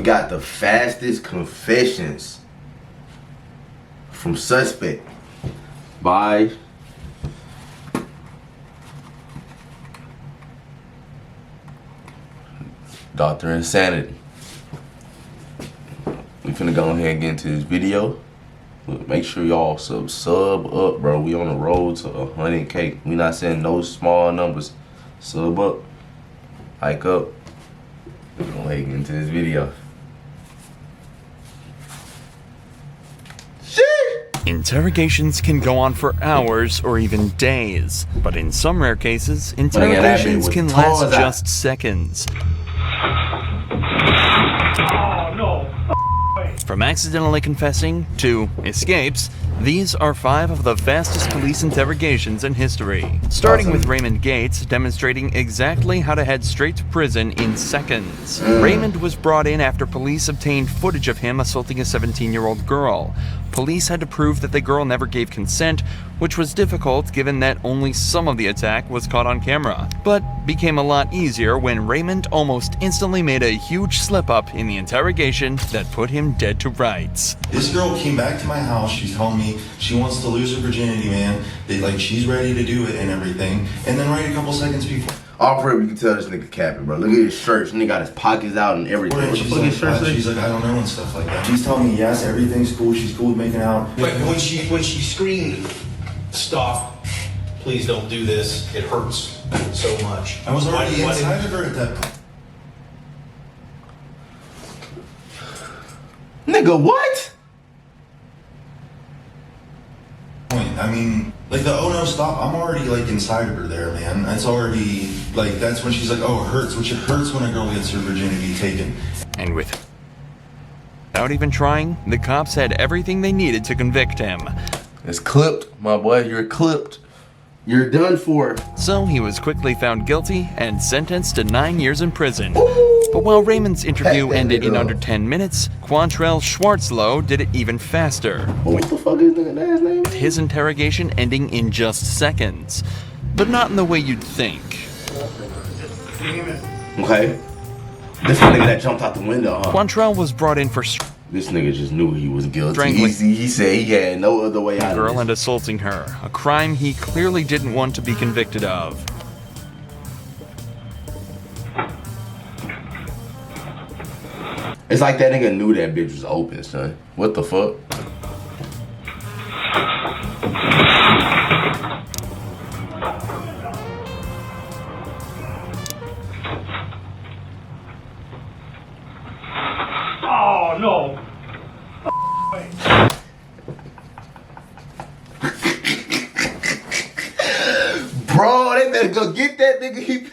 got the fastest confessions from suspect by Dr. Insanity. We finna go ahead and get into this video. But make sure y'all sub up, bro. We on the road to 100K. We not saying no small numbers. Sub up, like up. We're gonna go ahead and get into this video. Interrogations can go on for hours or even days, but in some rare cases, interrogations can last just seconds. From accidentally confessing to escapes, these are 5 of the fastest police interrogations in history. Starting with Raymond Gates, demonstrating exactly how to head straight to prison in seconds. Raymond was brought in after police obtained footage of him assaulting a 17-year-old girl. Police had to prove that the girl never gave consent, which was difficult given that only some of the attack was caught on camera, but became a lot easier when Raymond almost instantly made a huge slip-up in the interrogation that put him dead to rights. This girl came back to my house. She's telling me she wants to lose her virginity, man. She's ready to do it and everything. And then right a couple seconds before. All prayer we can tell this nigga capping, bro. Look at his shirt. This nigga got his pockets out and everything. What the fuck his shirt say? She's like, I don't know, and stuff like that. She's telling me, yes, everything's cool. She's cool with making out. But when she screamed, stop, please don't do this, it hurts so much. I was already inside of her at that point. Nigga, what? I mean, like the oh no stop, I'm already like inside of her there, man. That's already like, that's when she's like, oh it hurts, which it hurts when a girl gets her virginity taken. And without even trying, the cops had everything they needed to convict him. It's clipped, my boy, you're clipped. You're done for. So he was quickly found guilty and sentenced to 9 years in prison. But while Raymond's interview ended in under 10 minutes, Quantrell Schwarzlow did it even faster. What the fuck is that last name? With his interrogation ending in just seconds. But not in the way you'd think. Okay. This nigga that jumped out the window, huh? Quantrell was brought in for this nigga just knew he was guilty. strangling He said he had no other way out of girl this. and assaulting her, a crime he clearly didn't want to be convicted of. It's like that nigga knew that bitch was open, son. What the fuck? Oh no. Bro, they better go get that nigga.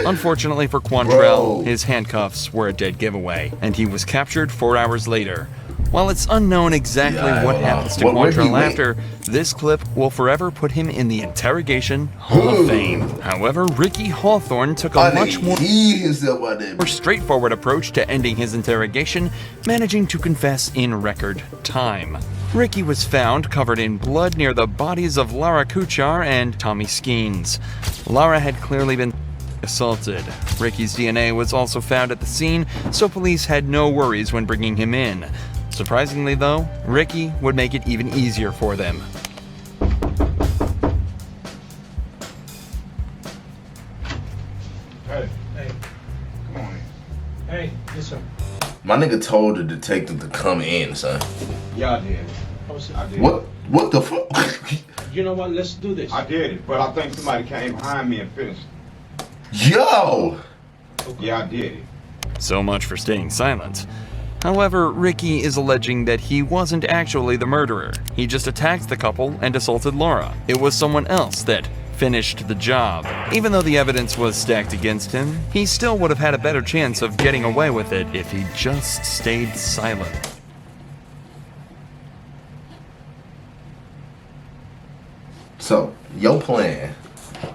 Unfortunately for Quantrell, his handcuffs were a dead giveaway, and he was captured 4 hours later. While it's unknown exactly what happens to Quantrell after, this clip will forever put him in the Interrogation Hall of Fame. However, Ricky Hawthorne took a much more straightforward approach to ending his interrogation, managing to confess in record time. Ricky was found covered in blood near the bodies of Lara Kuchar and Tommy Skeens. Lara had clearly been assaulted. Ricky's DNA was also found at the scene, so police had no worries when bringing him in. Surprisingly though, Ricky would make it even easier for them. Hey, come on in. Hey, yes sir. My nigga told the detective to come in, son. Yeah, I did. I did. What the fuck? You know what? Let's do this. I did it, but I think somebody came behind me and finished it. Yo! Yeah, I did it. So much for staying silent. However, Ricky is alleging that he wasn't actually the murderer. He just attacked the couple and assaulted Laura. It was someone else that finished the job. Even though the evidence was stacked against him, he still would have had a better chance of getting away with it if he just stayed silent. So, your plan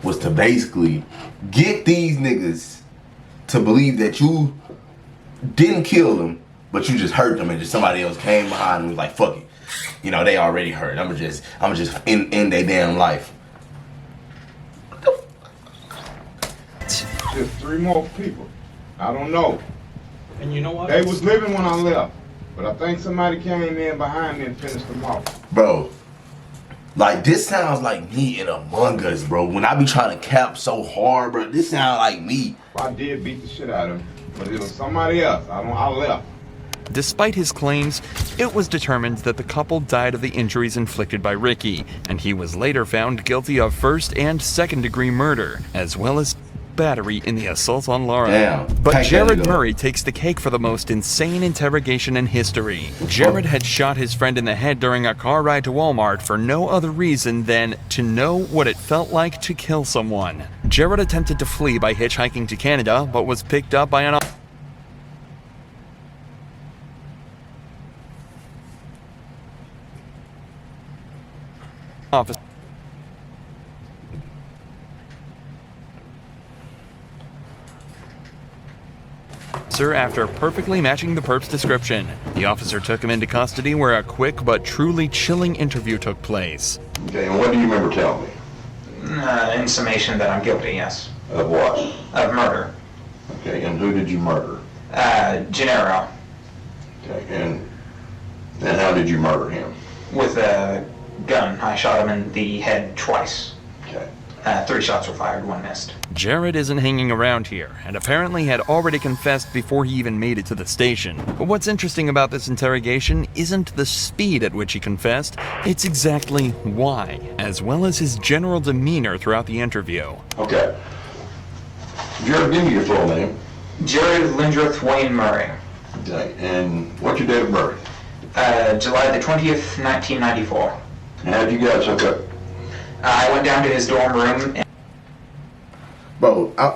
was to basically get these niggas to believe that you didn't kill them, but you just hurt them and just somebody else came behind and was like, fuck it. You know, they already hurt. I'ma just end their damn life. Just 3 more people. I don't know. And you know what? They was living when I left, but I think somebody came in behind me and finished them off. Bro, like, this sounds like me in Among Us, bro. When I be trying to cap so hard, bro, this sounds like me. I did beat the shit out of him, but it was somebody else. I left. Despite his claims, it was determined that the couple died of the injuries inflicted by Ricky, and he was later found guilty of first and second-degree murder, as well as battery in the assault on Laura. Damn. But Jared Murray takes the cake for the most insane interrogation in history. Jared had shot his friend in the head during a car ride to Walmart for no other reason than to know what it felt like to kill someone. Jared attempted to flee by hitchhiking to Canada, but was picked up by an officer after perfectly matching the perp's description. The officer took him into custody where a quick but truly chilling interview took place. Okay, and what do you remember telling me? In summation that I'm guilty, yes. Of what? Of murder. Okay, and who did you murder? Gennaro. Okay, and how did you murder him? With a gun. I shot him in the head twice. Okay. 3 shots were fired, 1 missed. Jared isn't hanging around here, and apparently had already confessed before he even made it to the station. But what's interesting about this interrogation isn't the speed at which he confessed, it's exactly why, as well as his general demeanor throughout the interview. Okay. Jared, give me your full name. Jared Lindrith Wayne Murray. Okay, and what's your date of birth? July the 20th, 1994. And how'd you guys hook up? I went down to his dorm room and Bro, I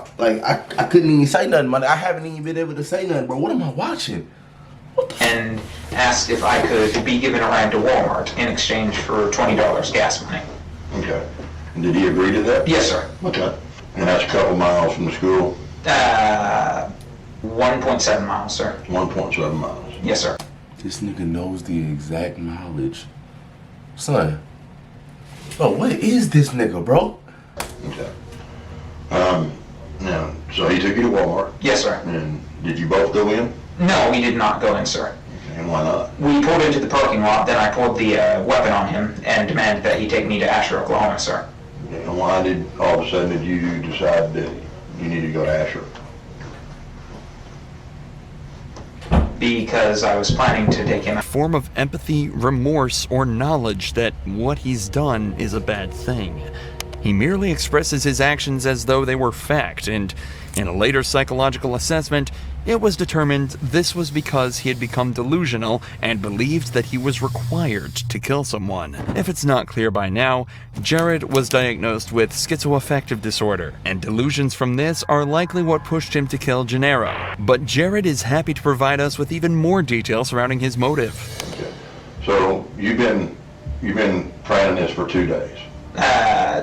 couldn't even say nothing, man. I haven't even been able to say nothing, bro. What am I watching? and asked if I could be given a ride to Walmart in exchange for $20 gas money. Okay. And did he agree to that? Yes, sir. Okay. And that's a couple miles from the school? 1.7 miles, sir. 1.7 miles. Yes, sir. This nigga knows the exact mileage. Son. Bro, what is this nigga, bro? Okay. Now, so he took you to Walmart, Yes, sir. and did you both go in? No, we did not go in, sir. Okay, and why not? We pulled into the parking lot, then I pulled the weapon on him and demanded that he take me to Asher, Oklahoma, sir. Okay, and why did all of a sudden did you decide that you needed to go to Asher? Because I was planning to take him. A form of empathy, remorse, or knowledge that what he's done is a bad thing. He merely expresses his actions as though they were fact, and in a later psychological assessment, it was determined this was because he had become delusional and believed that he was required to kill someone. If it's not clear by now, Jared was diagnosed with schizoaffective disorder, and delusions from this are likely what pushed him to kill Gennaro. But Jared is happy to provide us with even more detail surrounding his motive. Okay. So you've been planning this for 2 days?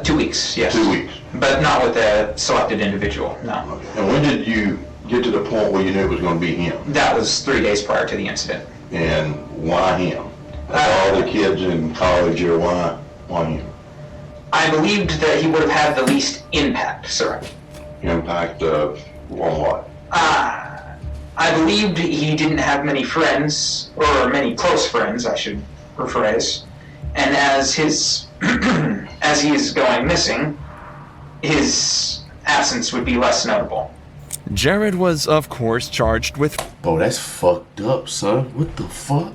2 weeks, yes. 2 weeks. But not with a selected individual, no. Okay. And when did you get to the point where you knew it was going to be him? That was 3 days prior to the incident. And why him? All the kids in college here, why him? I believed that he would have had the least impact, sir. Impact on what? I believed he didn't have many friends, or many close friends, I should rephrase. And as his, as he is going missing, his absence would be less notable. Jared was, of course, charged with Bro, that's fucked up, son. What the fuck?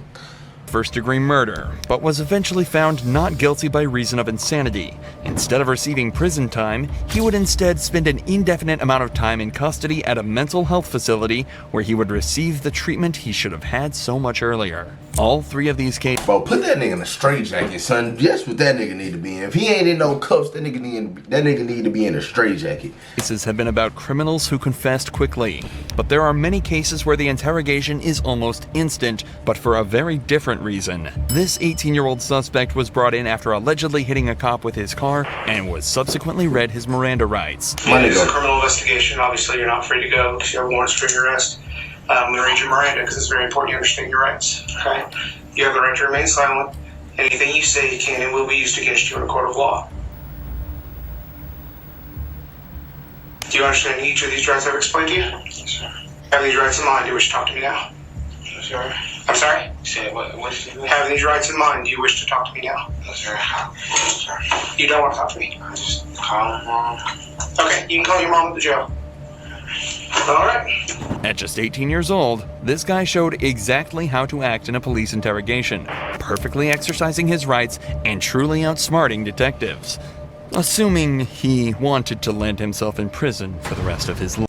first-degree murder, but was eventually found not guilty by reason of insanity. Instead of receiving prison time, he would instead spend an indefinite amount of time in custody at a mental health facility where he would receive the treatment he should have had so much earlier. All 3 of these cases Bro, put that nigga in a straitjacket, son. That's what that nigga need to be in. If he ain't in no cuffs, that nigga need to be in a straitjacket. have been about criminals who confessed quickly, but there are many cases where the interrogation is almost instant, but for a very different reason. This 18-year-old suspect was brought in after allegedly hitting a cop with his car and was subsequently read his Miranda rights. It is a criminal investigation. Obviously, you're not free to go because you have warrants for your arrest. I'm going to read your Miranda because it's very important you understand your rights. Okay? You have the right to remain silent. Anything you say can and will be used against you in a court of law. Do you understand each of these rights I've explained to you? Yes, sir. Having these rights in mind, do you wish to talk to me now? Sir. I'm sorry? You said what did you do? Having these rights in mind, do you wish to talk to me now? Sir. You don't want to talk to me? I just call him mom. Okay, you can call your mom at the jail. Alright. At just 18 years old, this guy showed exactly how to act in a police interrogation, perfectly exercising his rights and truly outsmarting detectives. Assuming he wanted to land himself in prison for the rest of his life.